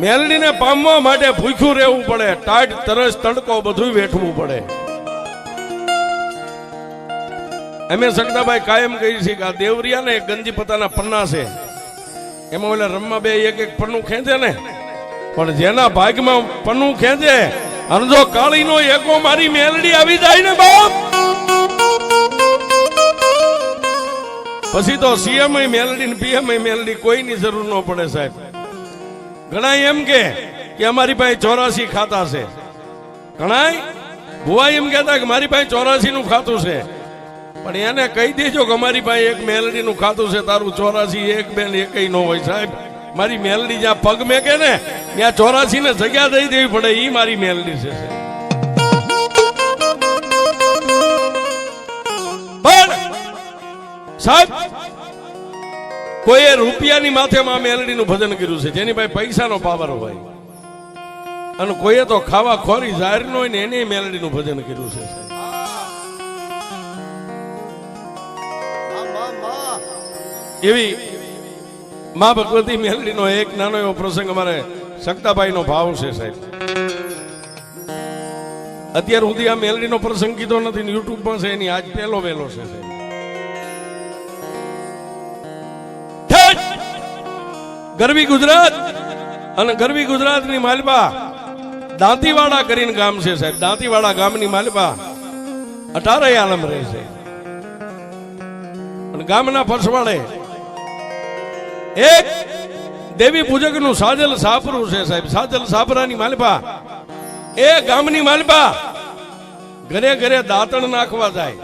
મેલડીને પામવા માટે ભૂખ્યું રહેવું પડે, ટાઢ તરસ તડકો બધું વેઠવું પડે. અમે સગદાભાઈ કાયમ કહી છે કે આ દેવરિયા ને એક ગંજી પતાના પન્ના છે, એમાં ઓલા રમવા બે એક એક પન્નું ખેંચે ને, પણ જેના ભાગમાં પન્નું ખેંચે અને જો કાળીનો એકો મારી મેલડી આવી જાય ને બાપ, પછી તો સીએમ મેલડી ને પીએમ મેલડી કોઈની જરૂર ન પડે સાહેબ. ઘણા એમ કે અમારી પાસે 84 ખાતા છે, ઘણા ભુવા એમ કહેતા કે મારી પાસે 84 નું ખાતું છે, પણ એને કહી દેજો કે અમારી પાસે એક મેલડી નું ખાતું છે, તારું 84 એક બેન એકય ન હોય સાહેબ. મારી મેલડી જ્યાં પગ મેકે ને ત્યાં 84 ને જગ્યા દઈ દેવી પડે, ઈ મારી મેલડી છે. પણ સાહેબ કોઈએ રૂપિયાની માથે માં મેલડી નું ભજન કર્યું છે, જેની પાસે પૈસાનો પાવર હોય, અને કોઈએ તો ખાવા ખોરી જાહેર નો હોય ને એને મેલડી નું ભજન કર્યું છે. એવી માં ભગવતી મેલડી નો એક નાનો એવો પ્રસંગ અમારે સક્તાભાઈ નો ભાવ છે સાહેબ. અત્યાર સુધી આ મેલડી નો પ્રસંગ કીધો નથી, યુટ્યુબ માં છે, એની આજ પહેલો વહેલો છે સાહેબ. ગરવી ગુજરાત અને ગરવી ગુજરાત ની માલપા દાંતીવાડા કરીને ગામ છે સાહેબ. દાંતીવાડા ગામની માલપા 18 આલમ રહે છે, અને ગામના પછવાડે એક દેવી પૂજક નું સાજલ સાપરું છે સાહેબ. સાજલ સાપરાની માલપા એ ગામની માલપા ઘરે ઘરે દાંતણ નાખવા જાય.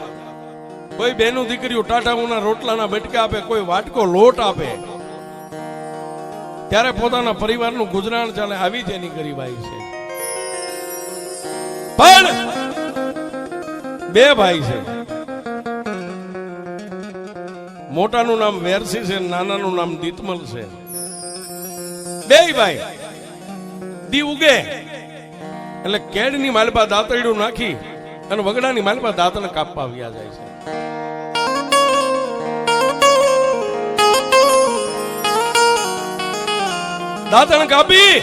કોઈ બેનું દીકરીઓ ટાટાઉના રોટલાના બટકા આપે, કોઈ વાટકો લોટ આપે, ત્યારે પોતાના પરિવારનું ગુજરાન ચાલે, આવી જ એની ગરીબાઈ છે. પણ બે ભાઈ છે, મોટાનું નામ વેરસી છે, નાનાનું નામ દીતમલ છે. બે ભાઈ દી ઉગે એટલે કેડની માલપા દાંતરડું નાખી અને વગડાની માલપા દાંતણ કાપવા આવ્યા જાય છે. દાંતણ કાપી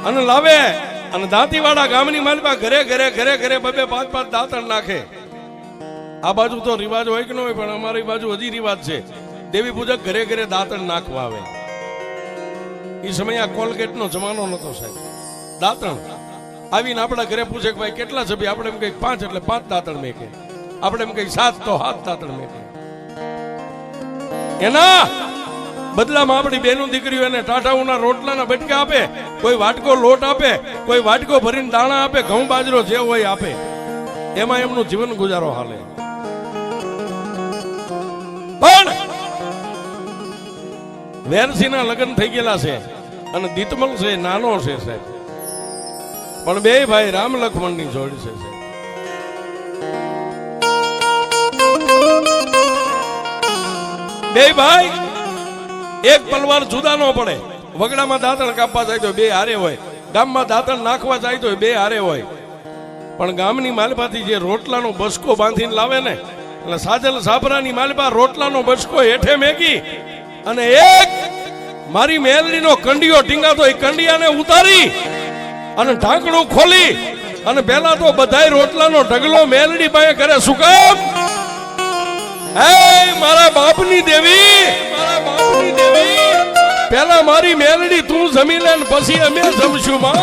અને લાવે, અને દાંતીવાડા ગામની માલપા ઘરે ઘરે ઘરે ઘરે 2-5 દાંતણ નાખે. આ બાજુ તો રિવાજ હોય કે ન હોય, પણ અમારી બાજુ હજી રિવાજ છે. દેવી પૂજક ઘરે ઘરે દાંતણ નાખવા આવે. એ સમયે આ કોલગેટ નો જમાનો નતો સાહેબ. દાંતણ આવીને આપણા ઘરે પૂછે કે ભાઈ કેટલા સભ્ય, આપણે એમ કઈ 5 એટલે 5 દાંતણ મેકે, આપણે એમ કઈ 7 તો 7 દાંતણ મેકે. એના બદલામાં આપણી બેનું દીકરીઓ એને ટાટાઉના રોટલાના બટકા આપે, કોઈ વાટકો લોટ આપે, કોઈ વાટકો ભરીને દાણા આપે, ઘઉં બાજરો જે હોય આપે, એમાં એમનું જીવન ગુજારો હાલે. પણ વેરસીના લગ્ન થઈ ગયેલા છે, અને દીતમલ છે નાનો છે સાહેબ. પણ બે ભાઈ રામ લક્ષ્મણ ની જોડી છે સાહેબ. બે ભાઈ એક પલવાર જુદા ન પડે. વગડામાં દાંતણ કાપવા જાય તો બે હારે હોય, ગામમાં દાંતણ નાખવા જાય તો બે હારે હોય. પણ ગામની માલપાથી જે રોટલાનો બસકો બાંધીને લાવે ને, એટલે સાજલ સાપરાની માલપા રોટલાનો બસકો હેઠે મેકી અને એક મારી મેલડીનો કંડિયો ટીંગાતો એ કંડિયાને ઉતારી અને ઢાંકણું ખોલી અને પેલા તો બધાય રોટલાનો ઢગલો મેલડી પાસે કરે. શું કામ? હે મારા બાપની દેવી, મારા બાપની દેવી, પેલા મારી મેલડી તું જમી લે ને પછી અમે જમશું માં.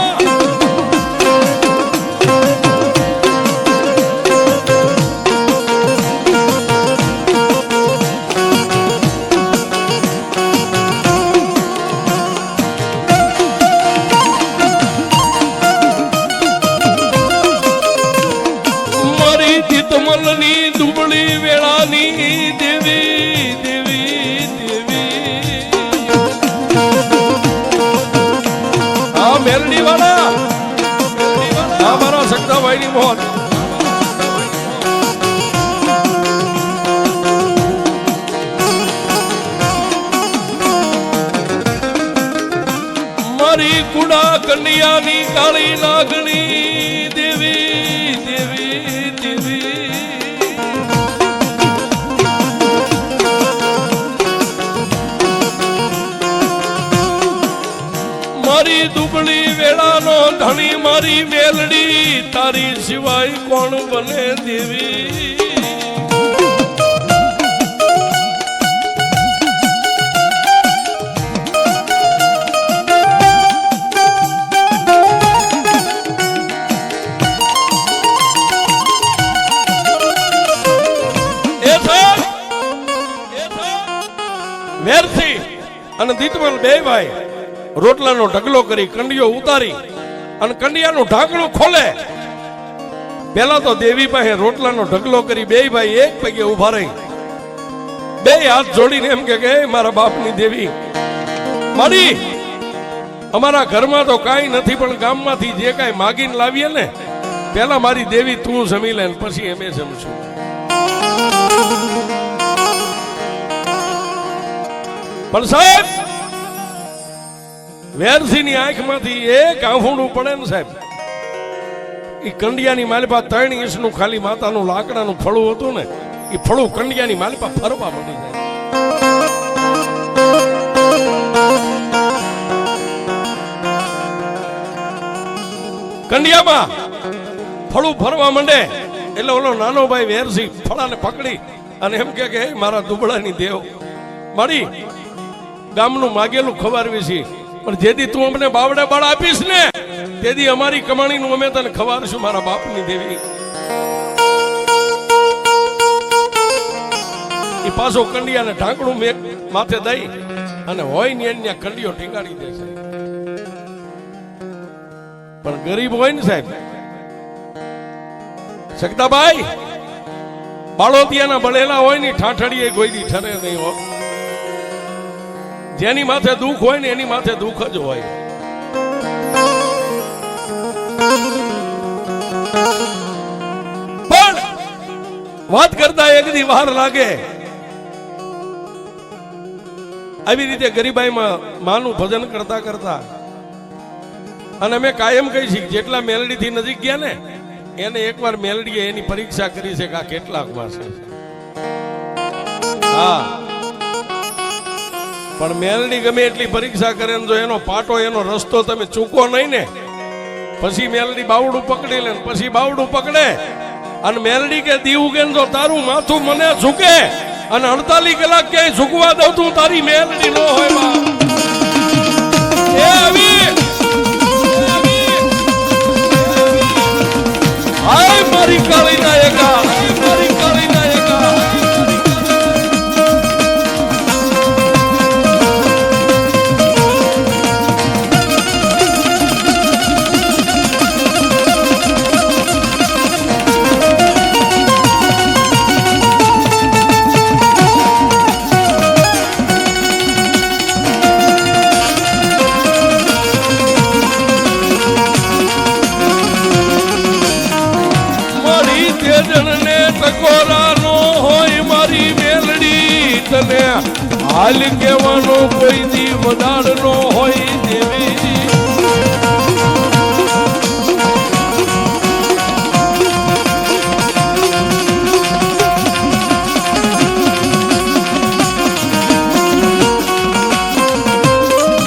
દીતમલની દુબળી વેળાની દેવી દેવી દેવી, આ મેલડી વાળા, આ મારા સક્તાભાઈ ની મોત. મારી કુડા કન્યાની કાળી નાગણી દેવી દેવી દેવી, મારી દુબળી વેળાનો ધણી મારી મેલડી તારી સિવાય કોણ બને દેવી વેરથી અને દીતમલ બે ભાઈ રોટલાનો ઢગલો કરી કંડિયો ઉતારી અને કંડિયાનું ઢાંકણું ખોલે પેલા તો દેવી પાસે રોટલાનો ઢગલો કરી બે ભાઈ એક પગે ઉભા રહી બે હાથ જોડીને એમ કે મારા બાપની દેવી મારી અમારા ઘરમાં તો કાંઈ નથી પણ ગામમાંથી જે કાંઈ માગીને લાવીએ ને પેલા મારી દેવી તું જમી લે પછી અમે જમશું પણ સાહેબ વેરસીની આંખમાંથી એક આંફુડું પડે ને સાહેબ એ કંડિયાની માલિપા 3 ઇંચનું ખાલી માતાનું લાકડાનું ફળું હતું ને એ ફળું કંડિયાની માલિપા ફરવા મળી જાય કંડિયામાં ફળું ફરવા માંડે એટલે ઓલો નાનો ભાઈ વેરસી ફળાને પકડી અને એમ કે મારા દુબળાની દેવ મારી ગામનું માગેલું ખવારવી છે પણ જેથી તું અમને બાવડે બળ આપીશ ને તેથી અમારી કમાણીનું અમે તને ખવારશું મારા બાપની દેવી એ પાછો કંડિયાને ઢાંકણું માથે દઈ અને હોય ને એને કંડિયો ટીંગાડી દેશે પણ ગરીબ હોય ને સાહેબ સગતાભાઈ બાળોતિયાના બળેલા હોય ને ઠાઠડીએ કોઈ દી ઠરે નહીં હોય જેની માથે દુઃખ હોય ને એની માથે દુઃખ જ હોય પણ વાત કરતા એક દી વાર લાગે આવી રીતે ગરીબાઈમાં માનું ભજન કરતા કરતા અને અમે કાયમ કહી છીએ જેટલા મેલડી થી નજીક ગયા ને એને એકવાર મેલડીએ એની પરીક્ષા કરી છે કે આ કેટલાક વાસે હા પણ મેલડી ગમે એટલી પરીક્ષા કરે ને જો એનો પાટો એનો રસ્તો તમે ચૂકો નહીં ને પછી મેલડી બાવડું પકડી લે પછી બાવડું પકડે અને મેલડી કે દીવું કે જો તારું માથું મને ઝૂકે અને 48 કલાક ક્યાંય ઝૂકવા દઉં તું તારી મેલડી નો હોય એ આવી હાય મારી કાળી નાયકા મારી કાળી નાયકા હાલ કેવાનો કોઈ દી વદાડ નો હોય દેવી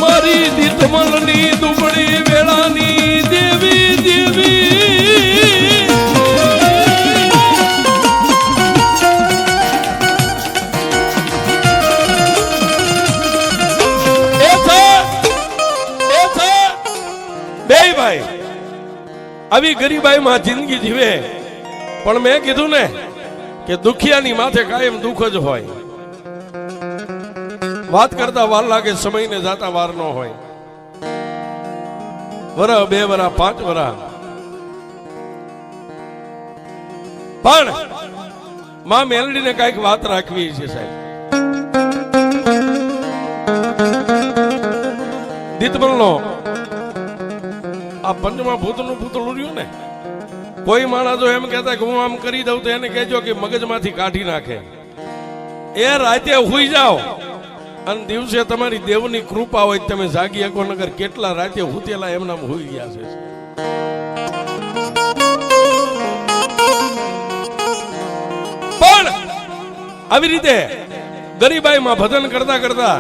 મારી દીતમલની દુબળી વેળાની દેવી દેવી આવી ગરીબાઈમાં જિંદગી જીવે પણ મેં કીધું ને કે દુખિયાની માથે કાયમ દુઃખ જ હોય વાત કરતા વાર લાગે સમયને જાતા વાર ન હોય વરહ 2 વરહ 5 વરહ પણ માં મેલડીને કઈક વાત રાખવી છે સાહેબ દીતમલનો આ પંચમા ભૂતનું પૂતળું રહ્યું ને કોઈ માણસ જો એમ કહેતા કે હું આમ કરી દઉં તો એને કહેજો કે મગજમાંથી કાઢી નાખે એ રાતે હુઈ જાઓ અને દિવસે તમારી દેવની કૃપા હોય તમે જાગી શકો નગર કેટલા રાતે હુતેલા એમના હુઈ ગયા છે પણ આવી રીતે ગરીબાઈમાં ભજન કરતા કરતા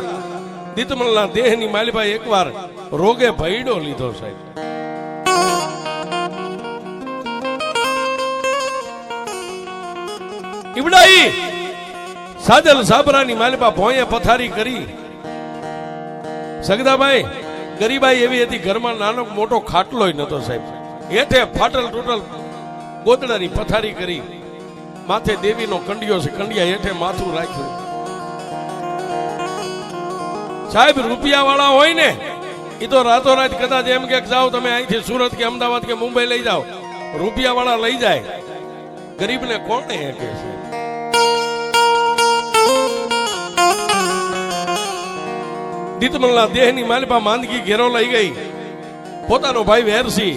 દીતમલના દેહની માલિભાઈ એકવાર રોગે ભયડો લીધો સાહેબ. ઈબડાઈ સાજલ સાબરાની માલિપા ભોંયે પથારી કરી. સગદાભાઈ ગરીબાઈ એવી હતી, ઘરમાં નાનો મોટો ખાટલો નતો સાહેબ. હેઠે ફાટલ ટૂટલ ગોદડાની પથારી કરી, માથે દેવીનો કંડિયો છે, કંડિયા હેઠે માથું રાખ્યું. સાહેબ રૂપિયા વાળા હોય ને એ તો રાતોરાત કદાચ એમ કે જાઓ તમે અહીંથી સુરત કે અમદાવાદ કે મુંબઈ લઈ જાઓ, રૂપિયા વાળા લઈ જાય, ગરીબને કોણે કહે છે? દીતમલના દેહની માલિપા માંદગી ઘેરો લઈ ગઈ. પોતાનો ભાઈ વેરસી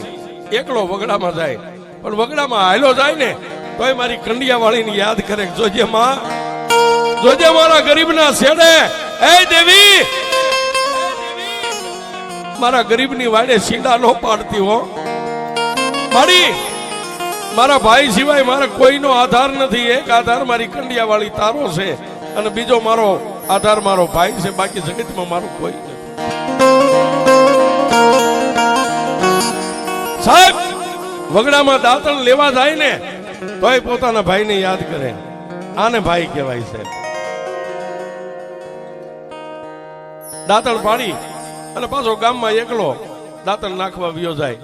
એકલો વગડામાં જાય, પણ વગડામાં હાયલો જાય ને તોય મારી કંડિયા વાળીને યાદ કરે, જોજે માં, જોજે મારા ગરીબના છેડે, એ દેવી મારા ગરીબની વાડે સીડા નો પાડતી હો મારી. મારા ભાઈ સિવાય મારા કોઈનો આધાર નથી. એક આધાર મારી કંડિયા વાળી તારો છે, અને બીજો મારો આધાર મારો ભાઈ છે, બાકી જગતમાં મારું કોઈ નથી. સાહેબ વગડામાં દાંતણ લેવા જાય ને તોય પોતાના ભાઈને યાદ કરે. આને ભાઈ કહેવાય છે. દાંતણ પાડી અને પાછો ગામમાં એકલો દાંતણ નાખવા વિયો જાય,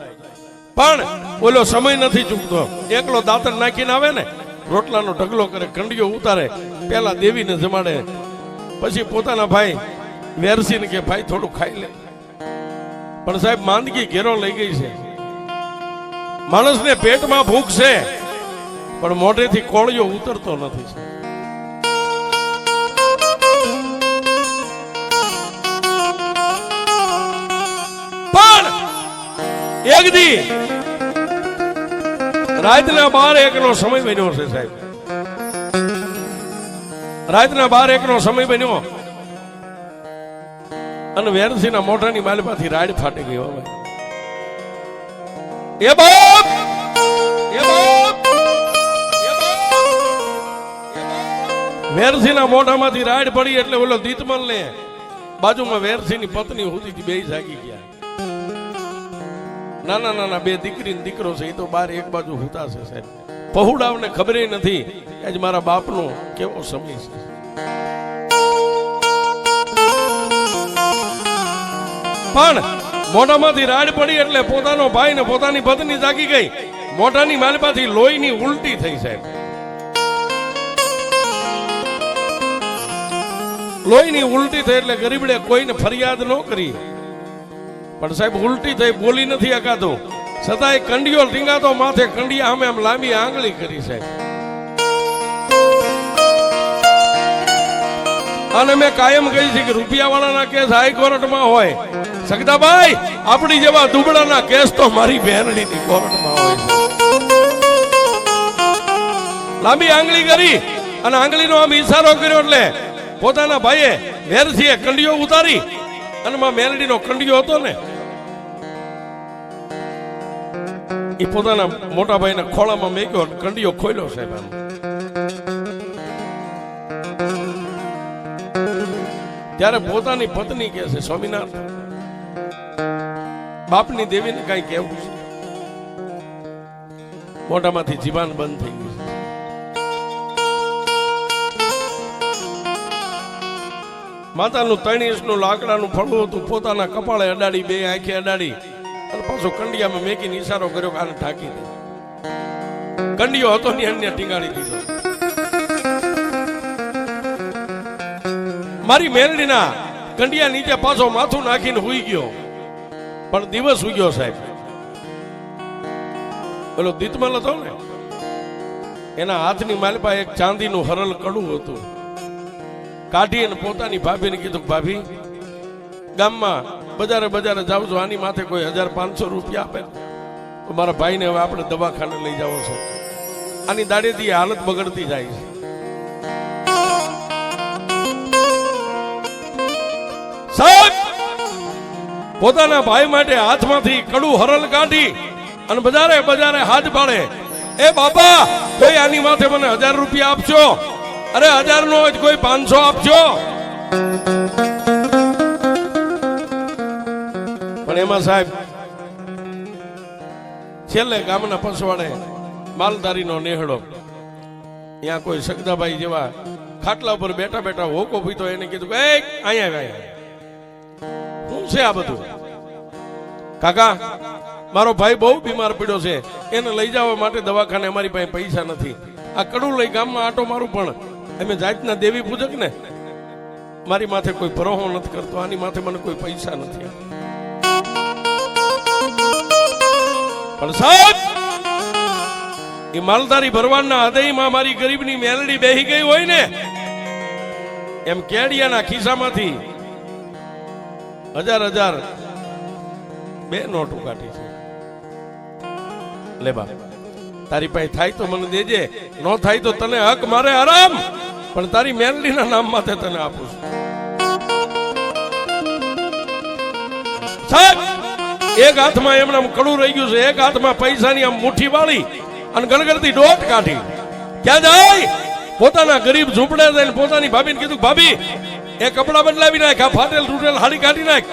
પણ ઓલો સમય નથી ચૂકતો. એકલો દાંતણ નાખીને આવે ને રોટલાનો ઢગલો કરે, કંડિયો ઉતારે, પેલા દેવીને જમાડે, પછી પોતાના ભાઈ વેરસીને કે ભાઈ થોડું ખાઈ લે. પણ સાહેબ માંદગી ઘેરો લઈ ગઈ છે. માણસને પેટમાં ભૂખ છે, પણ મોઢેથી કોળિયો ઉતરતો નથી. પણ એક દી રાતના 12-1 નો સમય બન્યો છે સાહેબ. રાતના 12-1 નો સમય બન્યો અને વેરસીના મોઢાની માલિપાથી રાડ ફાટી ગઈ. એ બાપ, એ બાપ, વેરસીના મોઢામાંથી રાડ પડી એટલે ઓલો દીતમલ ને બાજુમાં વેરસીની પત્ની હોતી બે જાગી ગયા. નાના નાના બે દીકરી દીકરો છે, એ તો બાર એક બાજુ હોતા છે સાહેબ. પહોડાવને ખબર નથી આજ મારા બાપનો કેવો સમય છે. પણ મોઢામાંથી રાડ પડી એટલે પોતાનો ભાઈ ને પોતાની પત્ની જાગી ગઈ. મોઢાની માલિપાથી લોહીની ઉલટી થઈ સાહેબ. લોહીની ઉલટી થઈ એટલે ગરીબડે કોઈને ફરિયાદ ન કરી, પણ સાહેબ ઉલટી થઈ, બોલી નથી અકાતું, છતાંય કંડિયો ટીંગાતો માથે કંડિયા સામે આમ લાંબી આંગળી કરી સાહેબ. અને મેં કાયમ કહી છે કે રૂપિયા વાળાના કેસ હાઈકોર્ટમાં હોય, સગદાભાઈ આપણી જેવા દુબળાના કેસ તો મારી બહેનડીની કોર્ટમાં હોય છે. લાંબી આંગળી કરી અને આંગળીનો આમ ઈશારો કર્યો એટલે પોતાના ભાઈએ વેરસીએ કંડિયો ઉતારી અને માં મેલડીનો કંડિયો હતો ને એ પોતાના મોટા ભાઈના ખોળામાં મેક્યો, કંડિયો ખોલ્યો સાહેબ. આમ ત્યારે પોતાની પત્ની કહે છે, સ્વામિનારાયણ બાપની દેવીને કઈ કહેવું છે? મોઢામાંથી જીવાન બંધ થઈ ગઈ. માતાનું 3 ઇંચનું લાકડાનું ફળું હતું, પોતાના કપાળે અડાડી, બે આંખે અડાડી અને પાછો કંડિયામાં મેકીને ઈશારો કર્યો કે આને ઢાંકી દે. કંડિયો હતો ને અન્ય ટીંગાડી દીધો. મારી મેલડીના કંડિયા નીચે પાછો માથું નાખીને હુઈ ગયો. પણ દિવસ ઉગ્યો સાહેબ. પેલો દીતમલ હતો ને એના હાથની માલિપા એક ચાંદીનું હરલ કડું હતું. કાઢી અને પોતાની ભાભીને કીધું, ભાભી ગામમાં બજારે બજારે જાવ છો, આની માથે કોઈ 1500 રૂપિયા આપે તો મારા ભાઈને હવે આપણે દવાખાને લઈ જાવ છે. આની દાડેથી હાલત બગડતી જાય છે. સાહેબ પોતાના ભાઈ માટે હાથમાંથી કડું હરલ કાઢી અને બજારે બજારે હાથ પાડે, એ બાપા કોઈ આની માથે મને 1000 રૂપિયા આપજો. અરે 1000 નો હોય કોઈ 500 આપજો. પણ એમાં સાહેબ છેલ્લે ગામના પસવાડે માલધારીનો નેહડો, ત્યાં કોઈ સગદાભાઈ જેવા ખાટલા ઉપર બેઠા બેઠા હોકો પીતો, એને કીધું કે અહીંયા શું છે આ બધું? કાકા મારો ભાઈ બહુ બીમાર પડ્યો છે, એને લઈ જવા માટે દવાખાને અમારી પાસે પૈસા નથી. આ કડું લઈ ગામમાં આટો મારું, પણ અમે જાતના દેવી પૂજક ને, મારી માથે કોઈ ભરોહો નથી કરતો, આની માથે મને કોઈ પૈસા નથી. પણ સાહેબ એ માલધારી ભરવાડના હૃદયમાં મારી ગરીબની મેલડી બેહી ગઈ હોય ને, એમ કેડિયાના ખિસ્સામાંથી હજાર હજાર બે નોટો કાઢી છે. લે બા, તારી પાસે થાય તો મને દેજે, ન થાય તો તને હક મારે આરામ, પણ તારી મેલડીના નામ માટે તને આપું છું. સાહેબ એક હાથમાં એમના કડું રહી ગયું છે, એક હાથમાં પૈસાની આમ મુઠ્ઠી વાળી અને ગણગણતી દોટ કાઢી. ક્યાં જાય? પોતાના ગરીબ ઝૂંપડે જઈને પોતાની ભાભીને કીધું, ભાભી એ કપડા બદલાવી નાખ, આ ફાટેલ તૂટેલ હાડી કાઢી નાખ,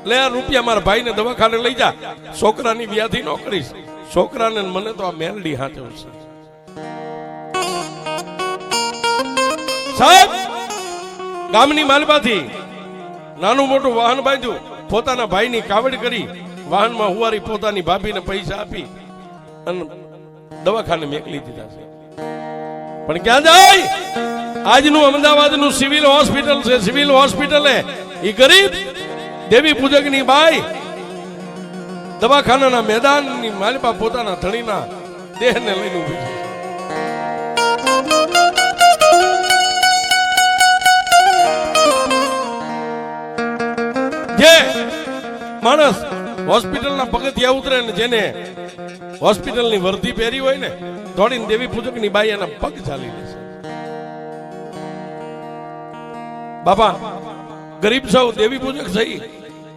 લે આ રૂપિયા મારા ભાઈને દવાખાને લઈ જા, છોકરાની વ્યાધિ ન કરીશ. છોકરાને મને તો આ મેલડી હાચવ છે. સાહેબ ગામની માલમાંથી નાનું મોટું વાહન બાંધ્યું, પોતાના ભાઈની કાવડ કરી, વાહનમાં હુવારી પોતાની ભાભીને પૈસા આપી અને દવાખાને મેકલી દીધા છે. પણ ક્યાં જાય? આજનું અમદાવાદનું સિવિલ હોસ્પિટલ છે. સિવિલ હોસ્પિટલે એ ગરીબ દેવી પૂજકની બાઈ દવાખાનાના મેદાનની માલિપા પોતાના ધણીના દેહને લઈને ઉભી છે. જે માણસ હોસ્પિટલના પગથિયા ઉતરે ને, જેને હોસ્પિટલની વર્દી પહેરી હોય ને, દોડીને દેવી પૂજકની બાઈ એના પગ ચાલી લે છે. બાપા ગરીબ સૌ દેવી પૂજક થઈ,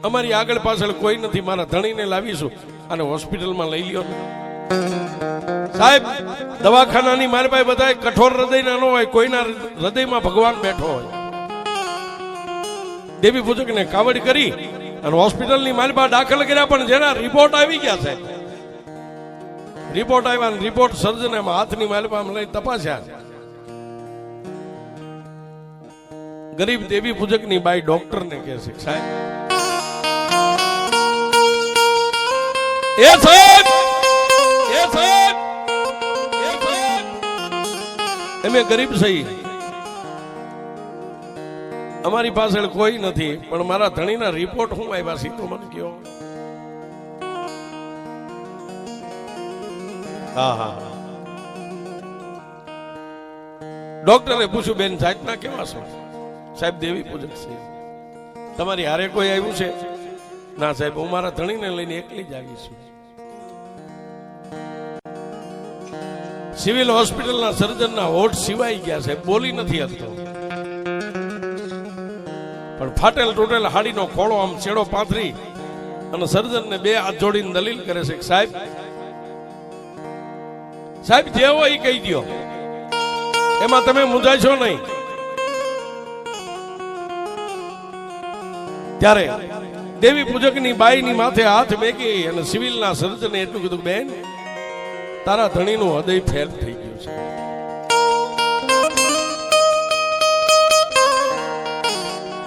અમારી આગળ પાછળ કોઈ નથી, મારા ધણીને લાવીશું અને હોસ્પિટલમાં લઈ લ્યો. સાહેબ દવાખાનાની મારી પાસે બધા કઠોર હૃદયના ન હોય, કોઈના હૃદયમાં ભગવાન બેઠો હોય. દેવી પૂજકને કાવડ કરી અને હોસ્પિટલની મારી પાસે દાખલ કર્યા, પણ જેના રિપોર્ટ આવી ગયા છે, રિપોર્ટ આવ્યા, રિપોર્ટ સર્જન એમાં હાથની મારી પાસે લઈ તપાસ્યા. ગરીબ દેવી પૂજકની બાઈ ડોક્ટરને કહે છે, સાહેબ એ સાહેબ એ સાહેબ એ સાહેબ અમે ગરીબ સહી, અમારી પાછળ કોઈ નથી, પણ મારા ધણીના રિપોર્ટ હું આવ્યા સીધો મને કયો. હા હા ડોક્ટરે પૂછ્યું, બેન જાતના કેવા છો? સાહેબ દેવી પૂજક છે. તમારી હારે કોઈ આવ્યું છે? ના સાહેબ, હું મારા ધણીને લઈને એકલી જ આવી છું. સિવિલ હોસ્પિટલના સર્જનના હોઠ સિવાય ગયા છે, બોલી નથી શકતો. પણ ફાટેલ તૂટેલ હાડીનો ખોળો આમ છેડો પાથરી અને સર્જનને બે હાથ જોડીને દલીલ કરે છે, સાહેબ સાહેબ જે હોય એ કહી દો, એમાં તમે મૂંઝાશો નહીં. ત્યારે દેવી પૂજકની બાઈની માથે હાથ મેકી અને સિવિલના સર્જને એટલું કીધું, બેન તારા ધણીનું હૃદય ફેલ થઈ ગયું છે.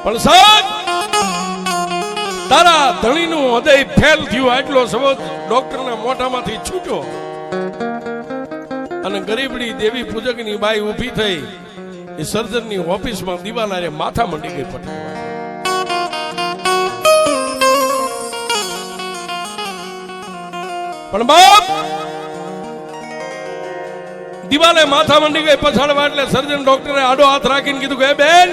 પણ સાહેબ તારા ધણીનું હૃદય ફેલ થયું આટલો શબ્દ ડોક્ટરના મોઢામાંથી છૂટ્યો અને ગરીબડી દેવી પૂજકની બાઈ ઊભી થઈ એ સર્જનની ઓફિસમાં દિવાલારે માથા મંડી ગઈ પડી. પણ બાપ દિવાલે માથા મંડી ગઈ પછાડવા એટલે સર્જન ડોક્ટરે આડો હાથ રાખીને કીધું કે બેન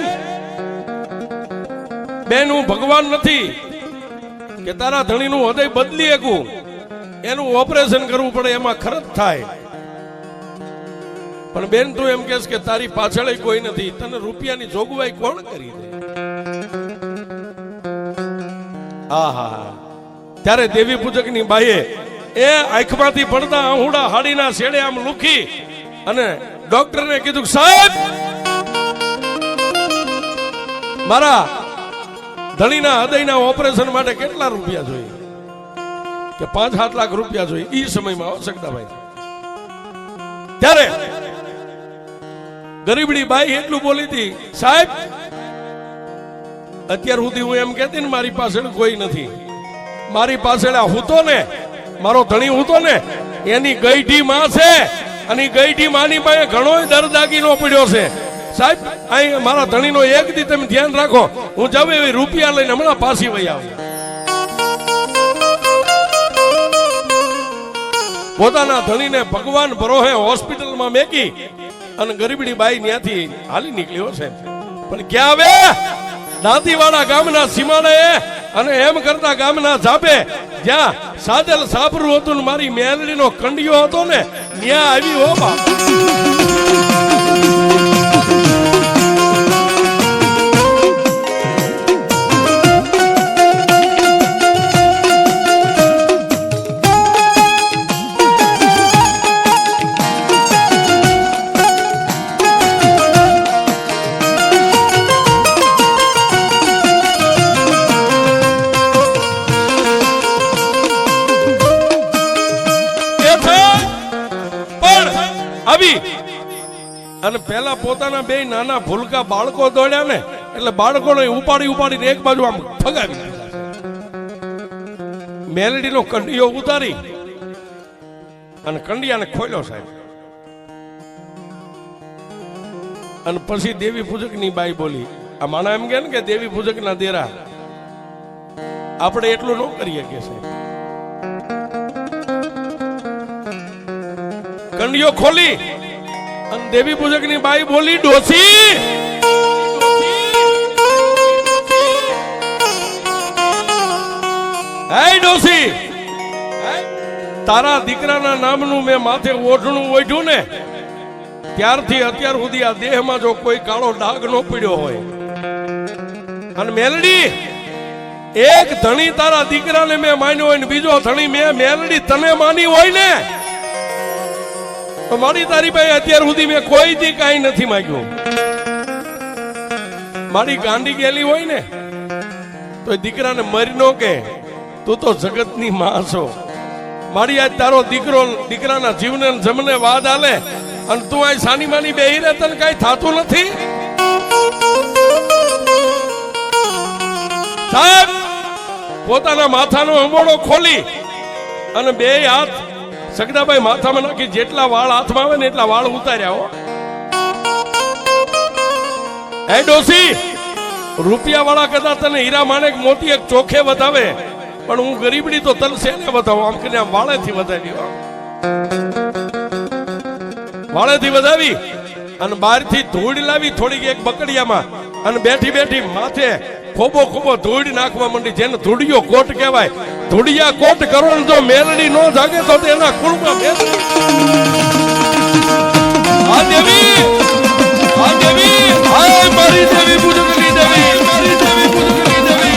બેન હું ભગવાન નથી કે તારા ધણીનું હૃદય બદલી શકું, એનું ઓપરેશન કરવું પડે, એમાં ખર્ચ થાય. પણ બેન તું એમ કહેશ કે તારી પાછળ કોઈ નથી, તને રૂપિયાની જોગવાઈ કોણ કરી દે? આહા ત્યારે દેવી પૂજકની બાઈએ એ આંખમાંથી પડતા આહુડા હાડીના શેડે આમ લુખી અને ડોક્ટરને કીધું, સાહેબ મારા ધણીના હૃદયના ઓપરેશન માટે કેટલા રૂપિયા જોઈએ કે 5-7 લાખ રૂપિયા જોઈએ એ સમયમાં આવશ્યકતા ભાઈ. ત્યારે ગરીબડી બાઈ એટલું બોલી હતી, સાહેબ અત્યાર સુધી હું એમ કહેતી ને મારી પાછળ કોઈ નથી, મારી પાછળ હું તો ને મારો ધણી હું તો ને એની ગઈઢી માં છે, અને ગઈઢી માની પાસે ઘણો દરદાગીનો પડ્યો છે. સાહેબ અહીં મારા ધણીનો એક દી તમે ધ્યાન રાખો, હું જાવ એવી રૂપિયા લઈને હમણાં પાછી વહી આવું. પોતાના ધણીને ભગવાન ભરોહે હોસ્પિટલમાં મેકી અને ગરીબડી બાઈ ત્યાંથી હાલી નીકળ્યો છે. પણ ક્યાં આવે દાંતીવાડા ગામના સીમાડે અને એમ કરતા ગામના ઝાપે જ્યાં સાજલ સાબરું હતું ને મારી મેલડીનો કંડિયો હતો ને ત્યાં આવી હો બા. અને પેલા પોતાના બે નાના ભૂલકા બાળકો દોડ્યા ને એટલે બાળકોને ઉપાડીને એક બાજુ આમ ફગાવી દીધા. મેલડીનો કંડિયો ઉતારી અને કંડિયાને ખોલ્યો સાહેબ. અને પછી દેવી પૂજકની બાઈ બોલી, આ માણા એમ કે ને કે દેવી પૂજકના દેરા આપણે એટલું ન કરીએ કે સાહેબ. કંડિયો ખોલી અને દેવી પૂજક ની બાઈ બોલી, ડોસી હે ડોસી, તારા દીકરાના નામનું મેં માથે ઓઢણું ઓઢ્યું ને ત્યારથી અત્યાર સુધી આ દેહમાં જો કોઈ કાળો ડાઘ ન પડ્યો હોય, અને મેલડી એક ધણી તારા દીકરાને મેં માન્યો હોય ને બીજો ધણી મેં મેલડી તને માની હોય ને તો મારી તારી પાસે અત્યાર સુધી મેં કોઈ દી કાંઈ નથી માંગ્યું. મારી ગાંડી ગયેલી હોય ને તો દીકરાને મરી નો કે તું તો જગતની માં છો. મારી આજ તારો દીકરો દીકરાના જીવને જમને વાદ આલે અને તું આ સાની માની બેહી રહે, તને કઈ થતું નથી. સાહેબ પોતાના માથાનો અંબોડો ખોલી અને બે હાથ સગડાભાઈ માથામાં નાખી જેટલા વાળ હાથમાં આવે ને એટલા વાળ ઉતાર્યા. હો હે ડોસી, રૂપિયા વાળા કદાચ તને હીરા માણેક મોતી એક ચોખે વધાવે, પણ હું ગરીબડી તો તને શેને વધાવું, આમ કરીને આમ વાળેથી વધાવી. વાળેથી વધાવી અને બહારથી ધૂળ લાવી થોડીક એક બકડિયામાં અને બેઠી બેઠી માથે ખોબો ધૂળ નાખવા માંડી, જેને ધૂળિયો કોટ કહેવાય. ધૂળિયા કોટ કરો ને જો મેલડી નો જાગે તો એના કુળમાં આ દેવી હાય મારી દેવી પૂજકની દેવી, મારી દેવી પૂજકની દેવી.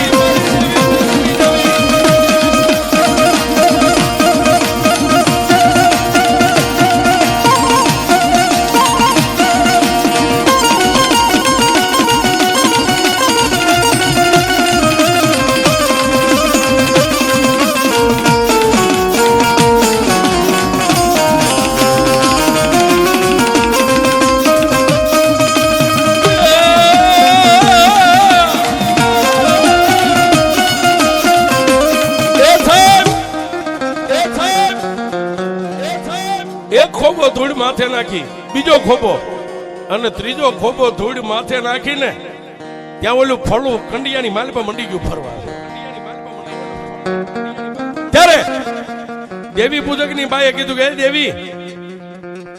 ખોબો ધૂળ માથે નાખી, બીજો ખોબો અને ત્રીજો ખોબો ધૂળ માથે નાખીને ત્યાં ઓલું ફળું કંડિયાની માલપા મંડી ગયું ફરવા. ત્યારે દેવી પૂજકની બાઈએ કીધું કે દેવી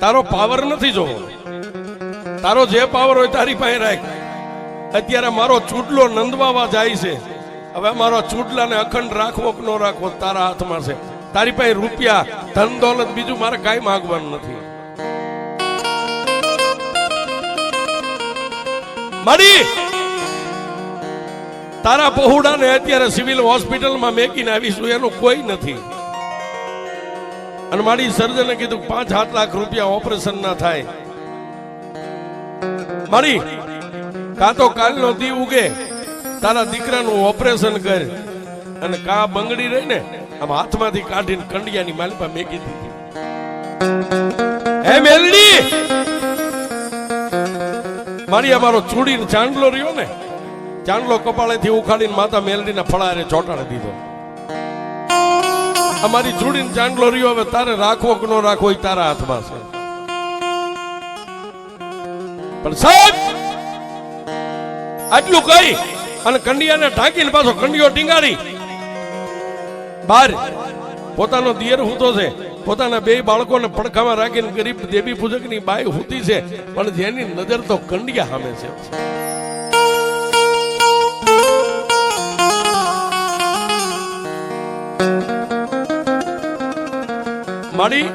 તારો પાવર નથી જોવો, તારો જે પાવર હોય તારી પાસે રાખ. અત્યારે મારો ચૂડલો નંદવાવા જાય છે, હવે મારો ચૂડલાને અખંડ રાખવો કે ન રાખવો તારા હાથમાં છે. તારી પાસે રૂપિયા ધન દોલત બીજું મારે કાંઈ માંગવાનું નથી. મારી તારા પહોળાને અત્યારે સિવિલ હોસ્પિટલમાં મેકીને આવીશું એનું કોઈ નથી. અને મારી સર્જને કીધું 5-7 લાખ રૂપિયા ઓપરેશન ના થાય. મારી કાં તો કાલનો દી ઉગે તારા દીકરાનું ઓપરેશન કર અને કા બંગડી રહી ને આમ હાથમાંથી કાઢીને કંડિયાની માલિપા મેકી દીધી. હે મેલડી, મારી અમારો ચૂડીને ચાંદલો રહ્યો ને, ચાંદલો કપાળેથી ઉખાડીને માતા મેલડીના ફળારે ચોટાડી દીધો. અમારી ચૂડીને ચાંદલો રહ્યો, હવે તારે રાખવો કે ન રાખવો એ તારા હાથમાં છે. પણ સાહેબ આટલું કહી અને કંડિયાને ઢાંકીને પાછો કંડિયો ટીંગાડી બાર પોતાનો દિયર હૂતો છે, પોતાના બે બાળકોને પડખામાં રાખીને ગરીબ દેવી પૂજકની બાઈ હૂતી છે, પણ જેની નજર તો કંડિયા સામે છે. મારી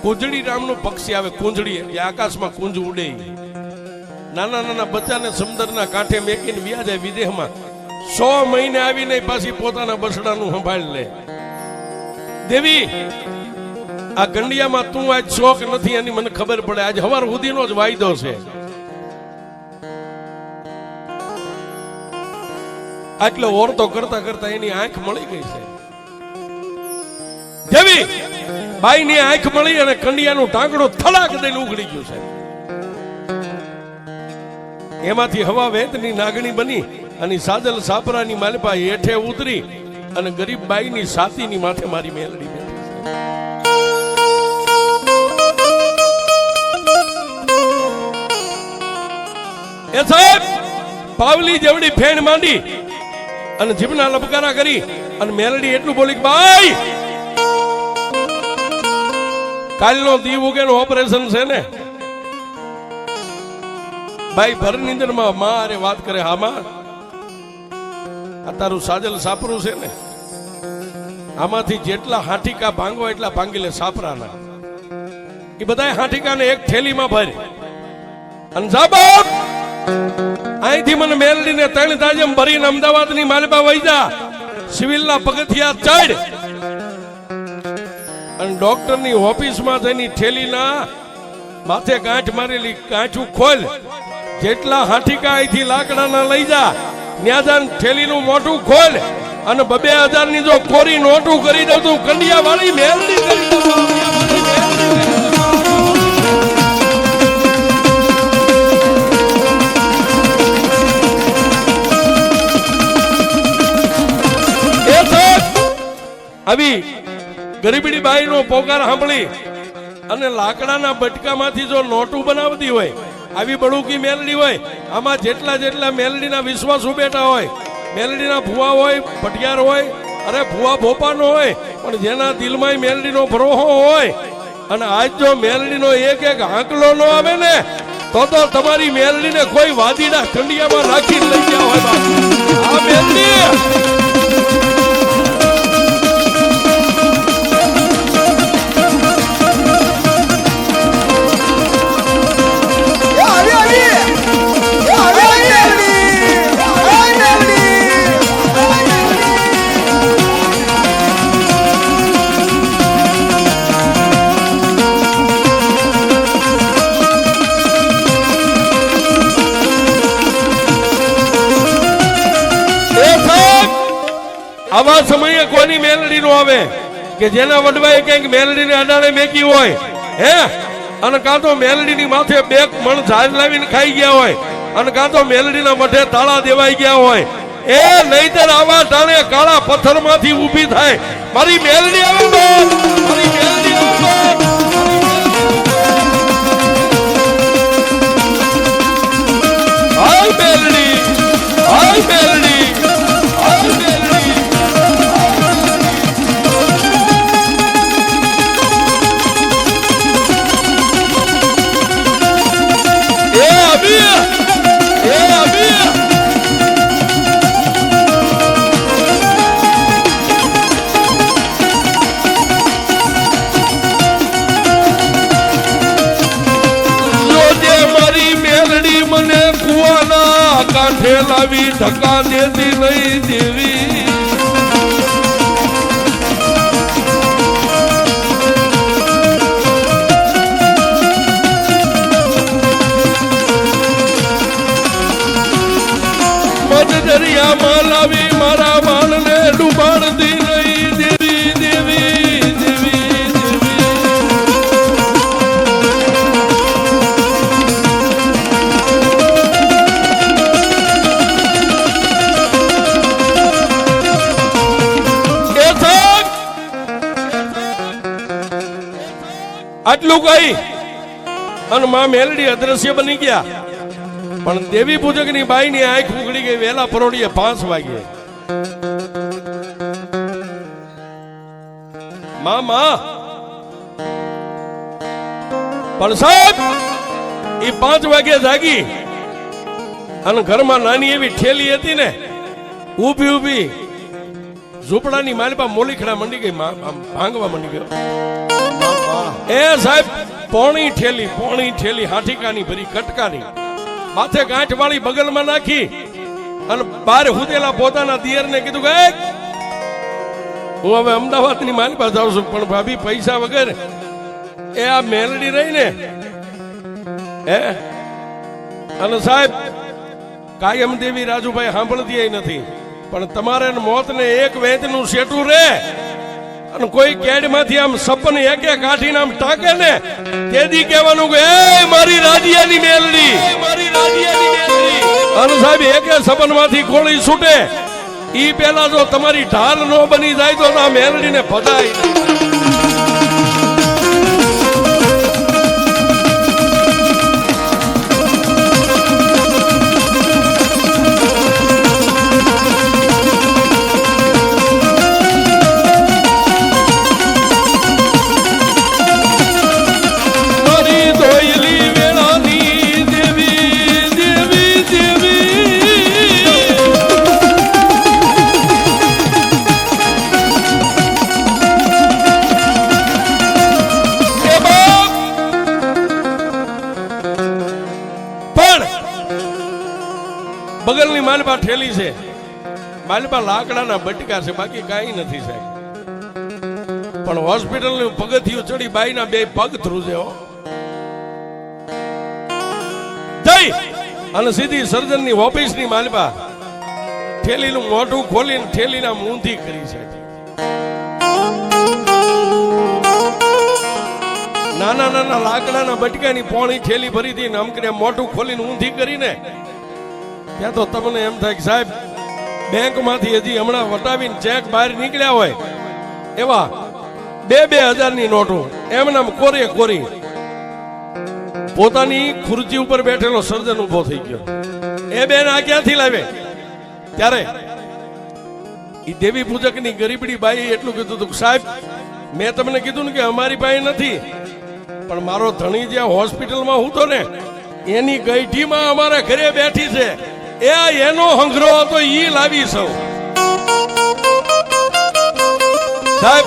કુંજળી નામનું પક્ષી આવે, કુંજળી એટલે આકાશમાં કુંજ ઉડે. નાના નાના બચ્ચાને સમુદ્રના કાંઠે મેકીને વ્યા જાય વિદેહમાં, 100 મહિને આવીને પાછી પોતાના બસડાનું સંભાળી લે. દેવી, આ કંડિયામાં તું આજ શોખ નથી એની મને ખબર પડે. આજ હવાર સુધીનો જ વાયદો છે. આટલો ઓરતો કરતા કરતા એની આંખ મળી ગઈ છે. દેવી, બાઈની આંખ મળી અને કંડિયાનું ટાંકડું થડાક દઈને ઉઘડી ગયું છે. એમાંથી હવા વેદની નાગણી બની અને સાજલ સાપરાની માલપા હેઠે ઉતરી અને ગરીબ બાઈની છાતીની માથે મારી મેલડી બેઠી છે. એ સાહેબ પાવલી જેવડી ફેણ માંડી અને જીભના લબકારા કરી અને મેલડી એટલું બોલી કે બાઈ, કાલનો દીવ ઉગેનું ઓપરેશન છે ને. ભાઈ ભર નીંદરમાં મારે વાત કરે, હામાં આ તારું સાજલ સાપરું છે ને, આમાંથી જેટલા હાંઠીકા ભાંગો એટલા ભાંગી લે સાપરાના. એ બધા હાંઠીકાને એક થેલીમાં ભરે અને સાબાબ અહીંથી મને મેલડીને 3 તાજમ ભરીને અમદાવાદની માલપા વહી જા, સિવિલના પગથિયા ચડ અને ડોક્ટરની ઓફિસમાં જઈને થેલીના માથે ગાંઠ મારેલી ગાંઠું ખોલ, જેટલા હાંઠીકા અહીંથી લાકડાના લઈ જા, ન્યાજાન થેલીનું મોઢું ખોલ અને 2000 ની જો કોરી નોટું કરી દઉં તું કંડિયા વાળી મેલડી કરી દઉં. આવી ગરીબડી બાઈનો પોકાર સાંભળી અને લાકડાના બટકામાંથી જો નોટું બનાવતી હોય, આવી બળુકી મેલડી હોય, આમાં જેટલા જેટલા મેલડીના વિશ્વાસુ બેઠા હોય, મેલડીના ભુવા હોય, પટિયાર હોય, અરે ભુવા ભોપાનો હોય, પણ જેના દિલમાં મેલડીનો ભરોહો હોય, અને આજ જો મેલડીનો એક એક આંકલો ન આવે ને તો તમારી મેલડીને કોઈ વાદીના કંડિયામાં રાખીને લઈ ગયા હોય. આ મેલડી આવા સમયે કોની મેલડી નો આવે કે જેના વડવાએ કંઈક મેલડીને અડાડે મેકી હોય, હે, અને કાં તો મેલડીની માથે 2 મણ ઝાડ લાવીને ખાઈ ગયા હોય, અને કાં તો મેલડીના મઠે તાળા દેવાઈ ગયા હોય. એ નહીતર આવા ટાણે કાળા પથ્થરમાંથી ઊભી થાય. મારી મેલડી આવે, મારી મેલડી આવે. હાય મેલડી, હાય મેલડી, હાય મેલડી. એ અબી, એ અબી. મને કુવાના કાંઠે લાવી ધક્કા દેતી નહીં દેવી. દરિયામાં લાવી મારા બાણને ડૂબાડતી નહીં દેવી દેવી દેવી આટલું કઈ અને માં મેલડી અદ્રશ્ય બની ગયા. પણ દેવી પૂજક ની બાઈ ની આંખ ઉઘડી ગઈ વેલા પરોડીએ 5 વાગે. માં પણ સાહેબ એ 5 વાગે જાગી અને ઘરમાં નાની એવી ઠેલી હતી ને ઊભી ઊભી ઝૂંપડાની માલપા મોલીખડા મંડી ગઈ, ભાંગવા મંડી ગયો. એ સાહેબ પોણી ઠેલી હાઠીકાની ભરી કટકાની માથે ગાંઠ વાળી બગલમાં નાખી અને બાર હુદેલા પોતાના દિયરને કીધું કે હું હવે અમદાવાદની માલપા જાઉં છું, પણ ભાભી પૈસા વગર એ આ મેલડી રહી ને અને સાહેબ કાયમ દેવી રાજુભાઈ સાંભળતી નથી, પણ તમારે મોતને એક વેચનું શેટું રે અને કોઈ કેડમાંથી આમ સપન એક કાઠીને આમ ટાકે ને તેદી કહેવાનું કે એ મારી રાજીયાની મેલડી, મારી રાજીયાની મેલડી. અને સાહેબ એક સપનમાંથી ગોળી છૂટે ઈ પેલા જો તમારી ઢાલ નો બની જાય તો આ મેલડીને ભગાય. બગલની માલપા ઠેલી છે, માલપા લાકડાના બટકા છે, બાકી કાંઈ નથી સાહેબ. પણ હોસ્પિટલનું પગથિયું ચડી બાઈના 2 પગ ધ્રુજે હો. જઈ અને સીધી સર્જનની ઓફિસની માલપા ઠેલીનું મોઢું ખોલીને ઠેલીના મૂંધી કરી છે. નાના નાના લાકડાના બટકાની પોણી ઠેલી ભરી હતી ને અમકને મોઢું ખોલીને ઊંધી કરીને ત્યાં તો તમને એમ થાય કે સાહેબ બેંકમાંથી હજી હમણાં વટાવીને ચેક બહાર નીકળ્યા હોય એવા 2,000ની નોટો એમનામ કોરે કોરી. પોતાની ખુરચી ઉપર બેઠેલો સર્જન ઉભો થઈ ગયો. એ બેન આ ક્યાંથી લાવે? ત્યારે એ દેવી પૂજકની ગરીબડી બાઈ એટલું કીધું હતું, સાહેબ મેં તમને કીધું ને કે અમારી પાસે નથી, પણ મારો ધણી જ્યાં હોસ્પિટલમાં હતો ને એની ગઈઠીમાં અમારા ઘરે બેઠી છે, એનો હંગરો હતો ઈ લાવી સૌ. સાહેબ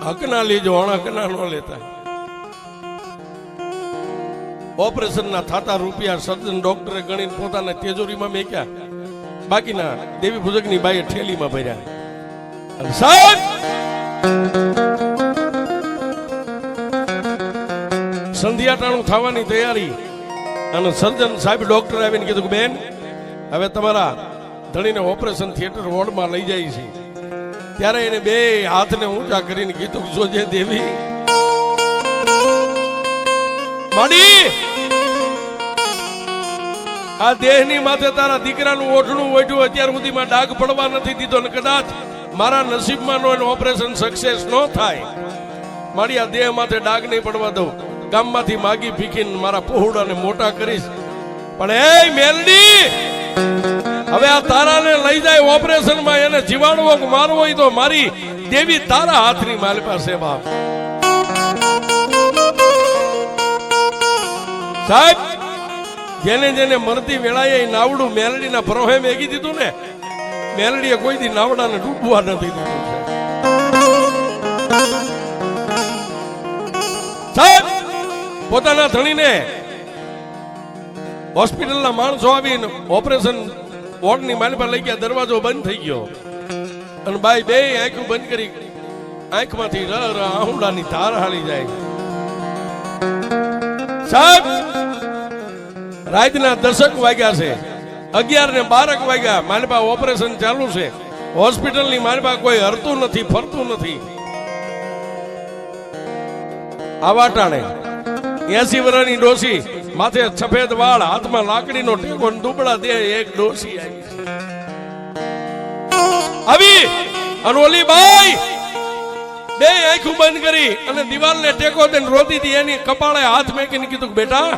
હકના લીજો અણહકના નો લેતા. ઓપરેશનના થતા રૂપિયા સર્જન ડોક્ટરે ગણીને પોતાના તિજોરીમાં મેક્યા, બાકીના દેવી પૂજકની બાઈએ ઠેલીમાં ભર્યા. સાહેબ સંધ્યાટાણું થવાની તૈયારી અને સર્જન સાહેબ ડોક્ટર આવીને કીધું કે બેન હવે તમારા ધણીને ઓપરેશન થિયેટર વોર્ડમાં લઈ જાય છે. ત્યારે એને 2 હાથને ઊંચા કરીને કીધું કે જોજે દેવી માડી, આ દેહની માથે તારા દીકરાનું ઓઠણું ઓઢ્યું અત્યાર સુધીમાં ડાઘ પડવા નથી દીધો ને કદાચ મારા નસીબમાં નો ઓપરેશન સક્સેસ ન થાય મારી આ દેહ માથે ડાઘ નહીં પડવા દઉં. ગામમાંથી માગી ભીખીને મારા પહોળાને મોટા કરીશ, પણ એ મેલડી હવે આ તારાને લઈ જાય ઓપરેશનમાં, એને જીવાડવો કે મારવો હોય તો મારી દેવી તારા હાથની મારી પાસે. બાપ સાહેબ જેને જેને મરતી વેળાએ નાવડું મેલડીના પરોહે મેગી દીધું ને, મેલડીએ કોઈ દી નાવડાને ડૂબવા નથી દીધું. સાહેબ પોતાના ધણીને હોસ્પિટલના માણસો આવીને ઓપરેશન વોર્ડની માલપા લઈ ગયા, દરવાજો બંધ થઈ ગયો અને બાઈ 2 આંખો બંધ કરી આંખમાંથી આહુડાની ધાર હાલી જાય. સાહેબ રાતના 10 વાગ્યા છે 11:12 વાગ્યા મારી પાસે ઓપરેશન ચાલુ છે, હોસ્પિટલની મારી પાસે કોઈ હરતું નથી, ફરતું નથી. આવા ટાણે 80 વર્ષની ડોસી, માથે સફેદ વાળ, હાથમાં લાકડીનો ટેકો, દુબળા દેહ, એક ડોસી આવી અને ઓલી બાઈ બે આંખો બંધ કરી અને દિવાલને ટેકો દઈને રોતી હતી. એની કપાળે હાથ મેકીને કીધું, બેટા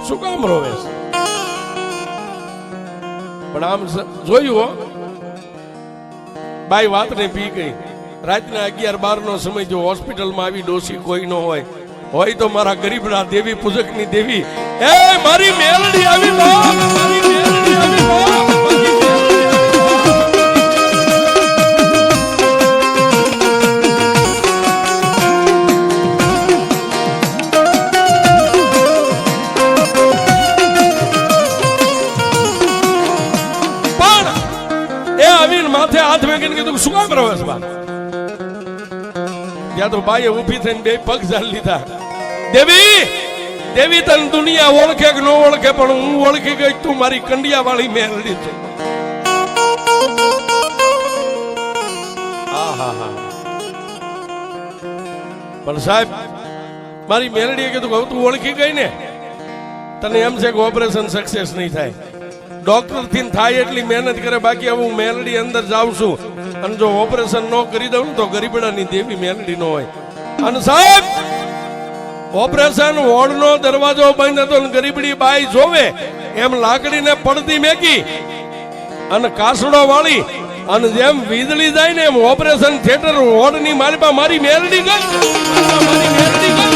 શું કામ રોવે છે? પણ આમ જોયું, બાઈ વાત ને પી ગઈ. રાતના 11-12 નો સમય, જો હોસ્પિટલમાં આવી ડોસી કોઈ ન હોય તો મારા ગરીબના દેવી પૂજકની દેવી, એ મારી મેલડી આવી, બાપ મારી મેલડી આવી, બાપ. માથે હાથ મેકીને કીધું, શું કામ રહો છો? ત્યાં તો બાઈએ ઊભી થઈને બે પગ ઝાલી લીધા. દેવી દેવી તને દુનિયા ઓળખે કે ન ઓળખે, પણ હું ઓળખી ગઈ, તું મારી કંડિયા વાળી મેલડી છે. પણ સાહેબ મારી મેલડીએ કીધું, હવે તું ઓળખી ગઈ ને, તને એમ છે કે ઓપરેશન સક્સેસ નહીં થાય. ડોક્ટર થી થાય એટલી મહેનત કરે, બાકી હવે હું મેલડી અંદર જાઉં છું અને જો ઓપરેશન ન કરી દઉં તો ગરીબડાની દેવી મેલડી નો હોય. અને સાહેબ ઓપરેશન વોર્ડ નો દરવાજો બંધ હતો, ગરીબડી બાઈ જોવે એમ લાકડીને પડતી મેકી અને કાસડો વાળી અને જેમ વીજળી જાય ને એમ ઓપરેશન થિયેટર વોર્ડ ની માલપા મારી મેલડી ગઈ, મારી મેલડી ગઈ.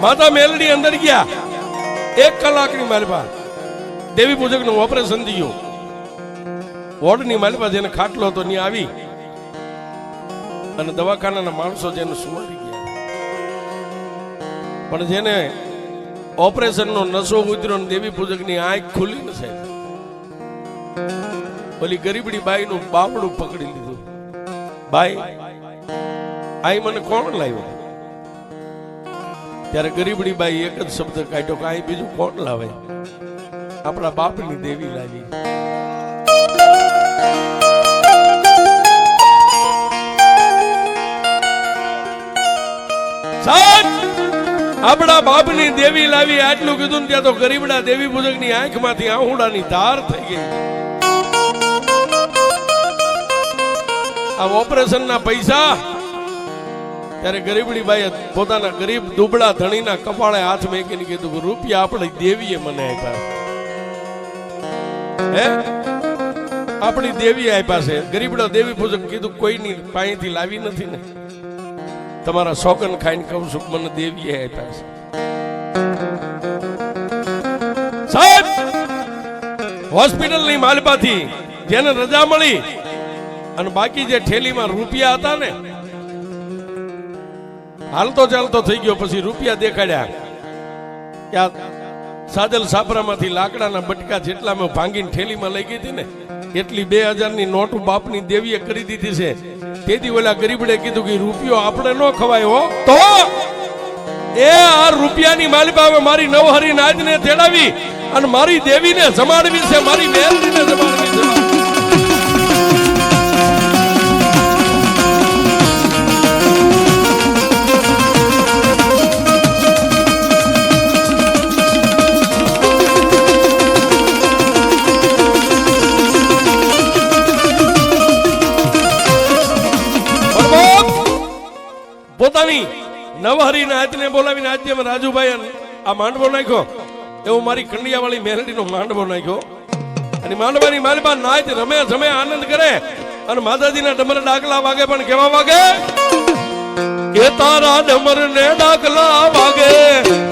માતા મેલડી અંદર ગયા, 1 કલાકની માલપા દેવી પૂજક નું ઓપરેશન થયું. વોર્ડ ની માલપા જેને ખાટલો હતો ની આવી અને દવાખાનાના માણસો જેને સુવારી ગયા. પણ જેને ઓપરેશન નો નશો ઉતર્યો ને દેવી પૂજક ની આંખ ખુલી ન સાહેબ, ઓલી ગરીબડી બાઈ નું બાવડું પકડી લીધું. બાઈ આઈ મને કોણ લાવ્યો? ત્યારે ગરીબડી બાઈ એક જ શબ્દ કાઢ્યો, કાંઈ બીજું કોણ લાવે? આપણા બાપની દેવી લાવી. આપણા બાપની દેવી લાવી આટલું કીધું ને ત્યાં તો ગરીબડા દેવી પૂજકની આંખમાંથી આહુડાની ધાર થઈ ગઈ. આ ઓપરેશનના પૈસા ત્યારે ગરીબડી બાઈએ પોતાના ગરીબ દુબળા ધણીના કપાળે હાથ મેકીને કીધું કે રૂપિયા આપણી દેવીએ મને આપ્યા. હે આપણી દેવી આપ્યા છે. ગરીબડા દેવી પૂજક કીધું કોઈની પાસેથી લાવી નથી ને, તમારા સોગન ખાઈને કહું છું મને દેવીએ આપ્યા છે. સાહેબ હોસ્પિટલની માલપાથી જેને રજા મળી અને બાકી જે ઠેલીમાં રૂપિયા હતા ને, હાલતો ચાલતો થઈ ગયો. પછી રૂપિયા દેખાડ્યા કે સાદલ સાપરામાંથી લાકડાના બટકા જેટલા મેં ભાંગીને ઠેલીમાં લઈ ગઈ હતી ને, એટલી 2000 ની નોટ બાપની દેવીએ કરી દીધી છે. તેથી ઓલા ગરીબડે કીધું કે રૂપિયો આપણે ન ખવાય હો. તો એ આ રૂપિયાની માલિકા મારી નવહરી નાજને તેડાવી અને મારી દેવીને જમાડવી છે, મારી મેલડીને જમાડવી છે. પોતાની નવહરી નાચને બોલાવીને આજે રાજુભાઈ આ માંડવો નાખ્યો, એવો મારી કંડિયા વાળી મેલડીનો માંડવો નાખ્યો. અને માંડવાની માલબા નાચ રમે જમે આનંદ કરે અને માતાજીના ડમર ડાકલા વાગે, પણ કેવા વાગે? એ તારા ડમર ને ડાકલા વાગે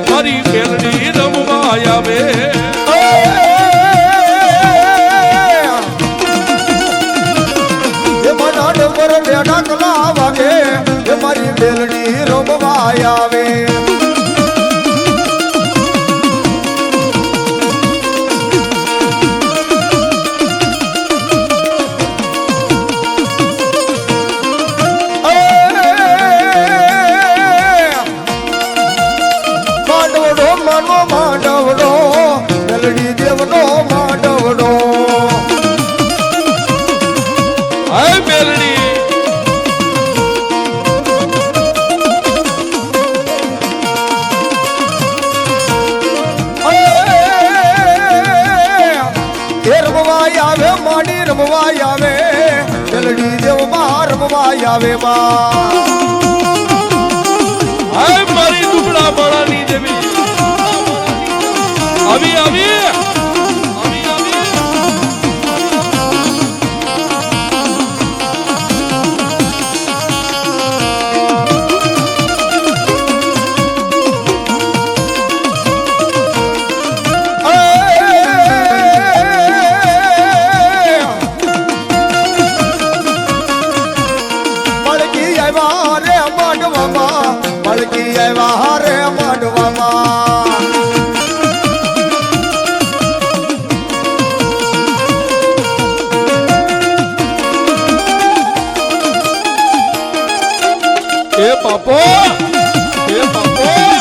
મારી મેલડી રમવા આવે એ મારા ડમર ને ડાકલા વાગે એ મારી મેલડી રમવા આવે આવે મારી દુબળા બાળાની દેવી આવી આવી બાપો એ બાપો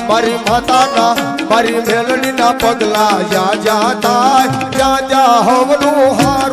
મારી માતાના મારી મેલડીના પગલા જા જા થાય જા જા હવનું હા